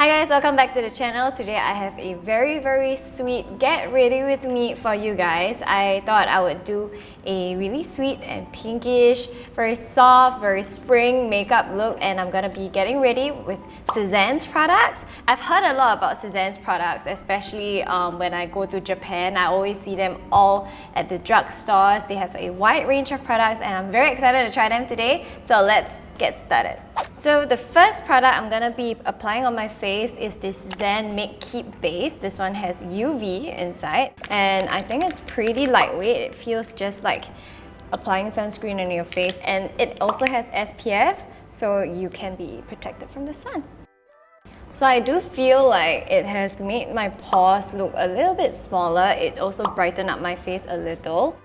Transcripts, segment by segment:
Hi guys, welcome back to the channel. Today I have a very sweet get ready with me for you guys. I thought I would do a really sweet and pinkish, very soft, very spring makeup look, and I'm gonna be getting ready with Cezanne's products. I've heard a lot about Cezanne's products, especially when I go to Japan. I always see them all at the drugstores. They have a wide range of products and I'm very excited to try them today. So let's get started. So the first product I'm gonna be applying on my face is this Cezanne Make Keep Base. This one has UV inside and I think it's pretty lightweight. It feels just like applying sunscreen on your face, and it also has SPF so you can be protected from the sun. So I do feel like it has made my pores look a little bit smaller. It also brightened up my face a little.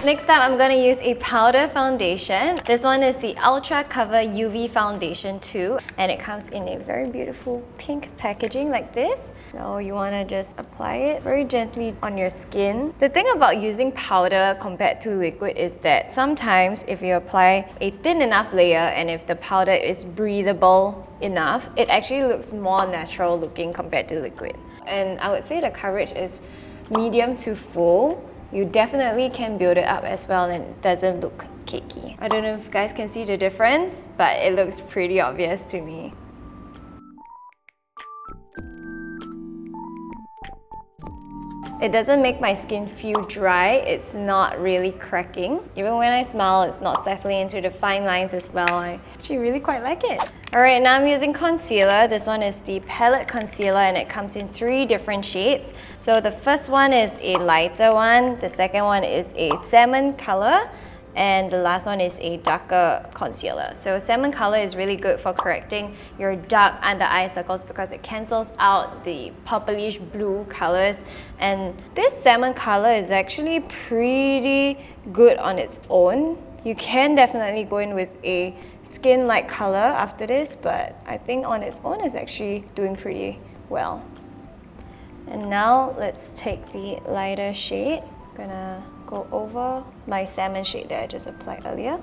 Next up, I'm gonna use a powder foundation. This one is the Ultra Cover UV Foundation 2, and it comes in a very beautiful pink packaging like this. So you wanna just apply it very gently on your skin. The thing about using powder compared to liquid is that sometimes if you apply a thin enough layer and if the powder is breathable enough, it actually looks more natural looking compared to liquid. And I would say the coverage is medium to full. You definitely can build it up as well and it doesn't look cakey. I don't know if you guys can see the difference, but it looks pretty obvious to me. It doesn't make my skin feel dry, it's not really cracking. Even when I smile, it's not settling into the fine lines as well. I actually really quite like it. Alright, now I'm using concealer. This one is the Pellet Concealer and it comes in 3 different shades. So the first one is a lighter one, the second one is a salmon color, and the last one is a darker concealer. So salmon color is really good for correcting your dark under eye circles because it cancels out the purplish blue colors. And this salmon color is actually pretty good on its own. You can definitely go in with a skin-like color after this, but I think on its own it's actually doing pretty well. And now let's take the lighter shade. I'm gonna go over my salmon shade that I just applied earlier.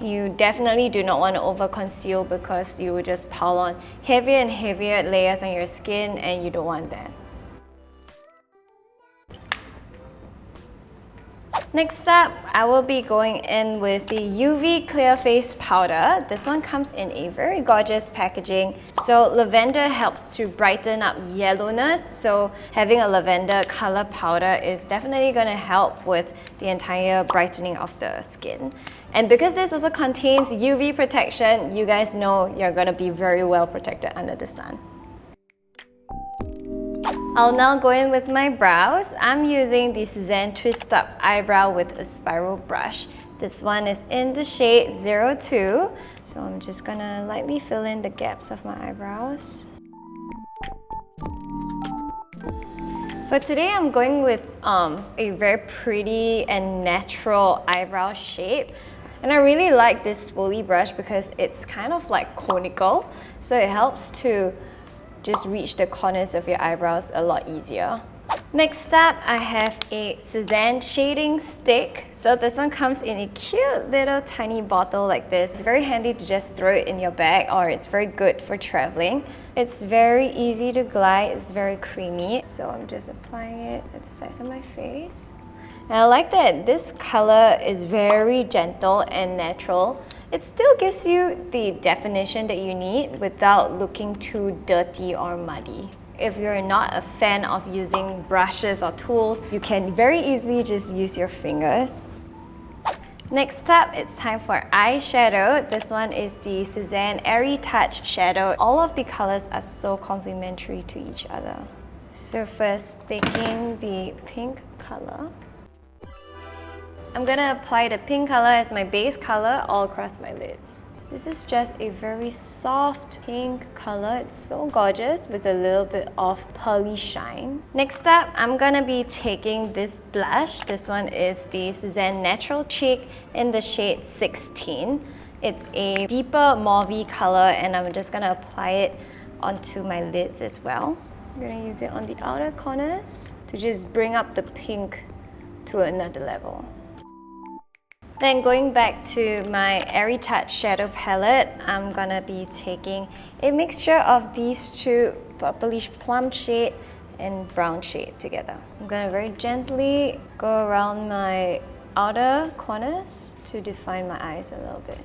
You definitely do not want to over conceal because you will just pile on heavier and heavier layers on your skin and you don't want that. Next up, I will be going in with the UV Clear Face Powder. This one comes in a very gorgeous packaging. So lavender helps to brighten up yellowness. So having a lavender color powder is definitely going to help with the entire brightening of the skin. And because this also contains UV protection, you guys know you're going to be very well protected under the sun. I'll now go in with my brows. I'm using the Cezanne Twist Up Eyebrow with a spiral brush. This one is in the shade 02. So I'm just gonna lightly fill in the gaps of my eyebrows. But today I'm going with a very pretty and natural eyebrow shape. And I really like this spoolie brush because it's kind of like conical. So it helps to just reach the corners of your eyebrows a lot easier. Next up, I have a Cezanne shading stick. So this one comes in a cute little tiny bottle like this. It's very handy to just throw it in your bag, or it's very good for traveling. It's very easy to glide, it's very creamy. So I'm just applying it at the sides of my face. And I like that this color is very gentle and natural. It still gives you the definition that you need without looking too dirty or muddy. If you're not a fan of using brushes or tools, you can very easily just use your fingers. Next up, it's time for eyeshadow. This one is the Cezanne Airy Touch Shadow. All of the colors are so complementary to each other. So first, taking the pink color. I'm gonna apply the pink color as my base color all across my lids. This is just a very soft pink color. It's so gorgeous with a little bit of pearly shine. Next up, I'm gonna be taking this blush. This one is the Cezanne Natural Cheek in the shade 16. It's a deeper mauve color and I'm just gonna apply it onto my lids as well. I'm gonna use it on the outer corners to just bring up the pink to another level. Then going back to my Airy Touch shadow palette, I'm gonna be taking a mixture of these two purplish plum shade and brown shade together. I'm gonna very gently go around my outer corners to define my eyes a little bit.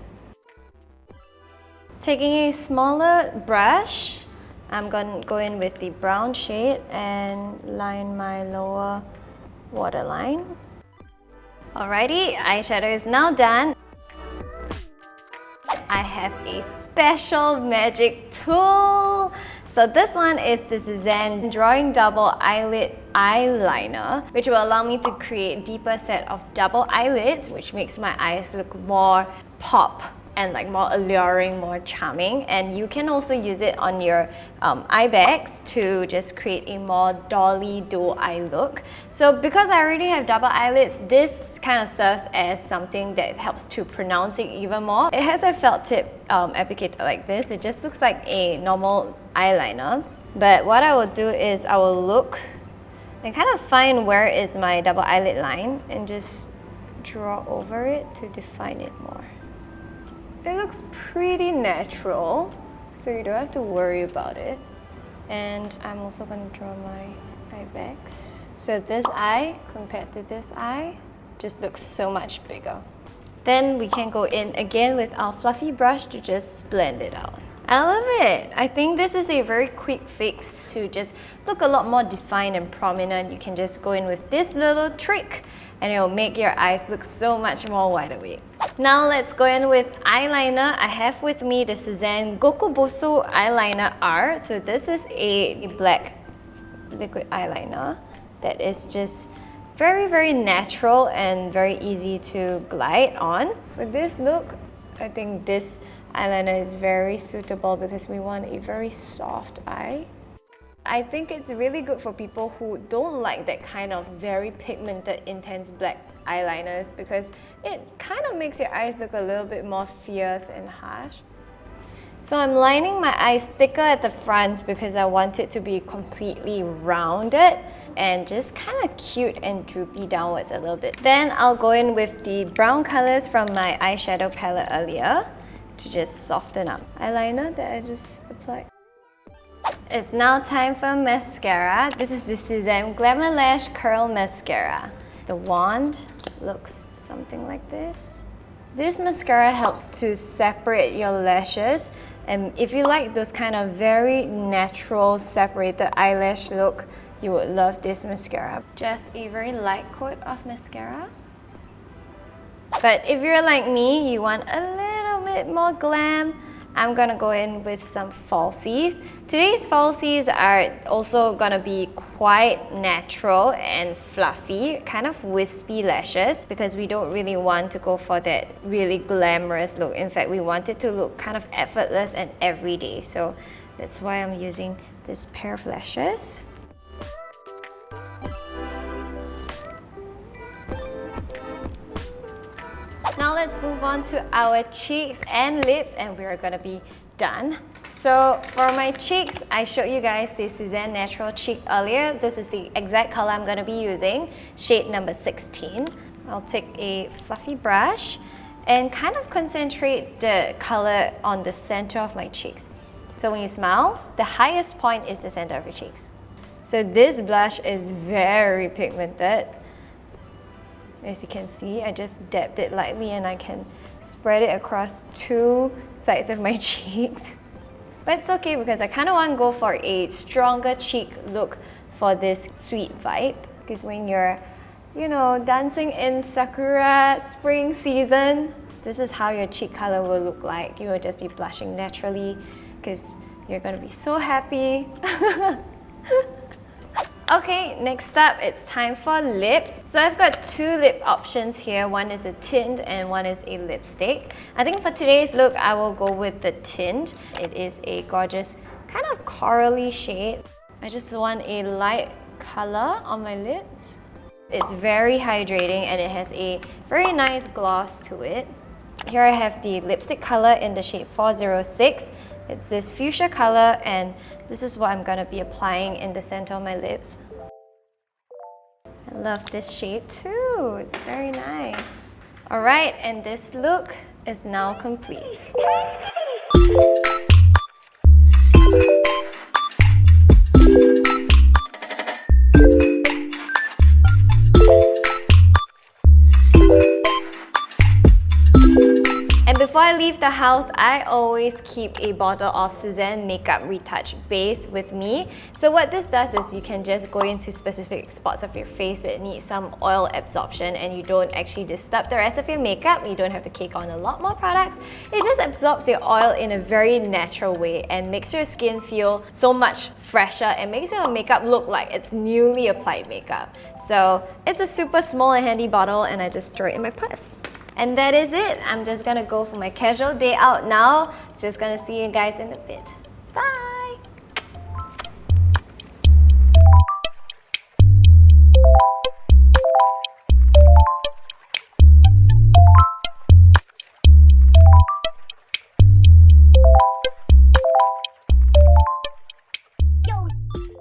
Taking a smaller brush, I'm gonna go in with the brown shade and line my lower waterline. Alrighty, eyeshadow is now done. I have a special magic tool. So this one is the Cezanne Drawing Double Eyelid Eyeliner, which will allow me to create deeper set of double eyelids, which makes my eyes look more pop and like more alluring, more charming. And you can also use it on your eye bags to just create a more dolly doe eye look. So because I already have double eyelids, this kind of serves as something that helps to pronounce it even more. It has a felt tip applicator like this. It just looks like a normal eyeliner. But what I will do is I will look and kind of find where is my double eyelid line and just draw over it to define it more. It looks pretty natural, so you don't have to worry about it. And I'm also going to draw my eye bags. So this eye compared to this eye just looks so much bigger. Then we can go in again with our fluffy brush to just blend it out. I love it! I think this is a very quick fix to just look a lot more defined and prominent. You can just go in with this little trick and it will make your eyes look so much more wide awake. Now let's go in with eyeliner. I have with me the Cezanne Gokubosu Eyeliner R. So this is a black liquid eyeliner that is just very natural and very easy to glide on. For this look, I think this eyeliner is very suitable because we want a very soft eye. I think it's really good for people who don't like that kind of very pigmented, intense black eyeliners because it kind of makes your eyes look a little bit more fierce and harsh. So I'm lining my eyes thicker at the front because I want it to be completely rounded and just kind of cute and droopy downwards a little bit. Then I'll go in with the brown colors from my eyeshadow palette earlier to just soften up eyeliner that I just applied. It's now time for mascara. This is the Cezanne Glamour Lash Curl Mascara. The wand looks something like this. This mascara helps to separate your lashes, and if you like those kind of very natural separated eyelash look, you would love this mascara. Just a very light coat of mascara. But if you're like me, you want a little bit more glam, I'm gonna go in with some falsies. Today's falsies are also gonna be quite natural and fluffy, kind of wispy lashes, because we don't really want to go for that really glamorous look. In fact, we want it to look kind of effortless and everyday. So that's why I'm using this pair of lashes. Now let's move on to our cheeks and lips, and we're gonna be done. So for my cheeks, I showed you guys the Cezanne Natural Cheek earlier. This is the exact color I'm gonna be using, shade number 16. I'll take a fluffy brush and kind of concentrate the color on the center of my cheeks. So when you smile, the highest point is the center of your cheeks. So this blush is very pigmented. As you can see, I just dabbed it lightly and I can spread it across two sides of my cheeks. But it's okay because I kind of want to go for a stronger cheek look for this sweet vibe. Because when you're, you know, dancing in Sakura spring season, this is how your cheek color will look like. You will just be blushing naturally because you're going to be so happy. Okay, next up, it's time for lips. So I've got two lip options here. One is a tint and one is a lipstick. I think for today's look, I will go with the tint. It is a gorgeous kind of corally shade. I just want a light color on my lips. It's very hydrating and it has a very nice gloss to it. Here I have the lipstick color in the shade 406. It's this fuchsia color and this is what I'm going to be applying in the center of my lips. I love this shade too, it's very nice. Alright, and this look is now complete. And before I leave the house, I always keep a bottle of Cezanne Makeup Retouch Base with me. So what this does is you can just go into specific spots of your face that need some oil absorption and you don't actually disturb the rest of your makeup. You don't have to cake on a lot more products. It just absorbs your oil in a very natural way and makes your skin feel so much fresher and makes your makeup look like it's newly applied makeup. So it's a super small and handy bottle and I just throw it in my purse. And that is it. I'm just gonna go for my casual day out now. Just gonna see you guys in a bit. Bye!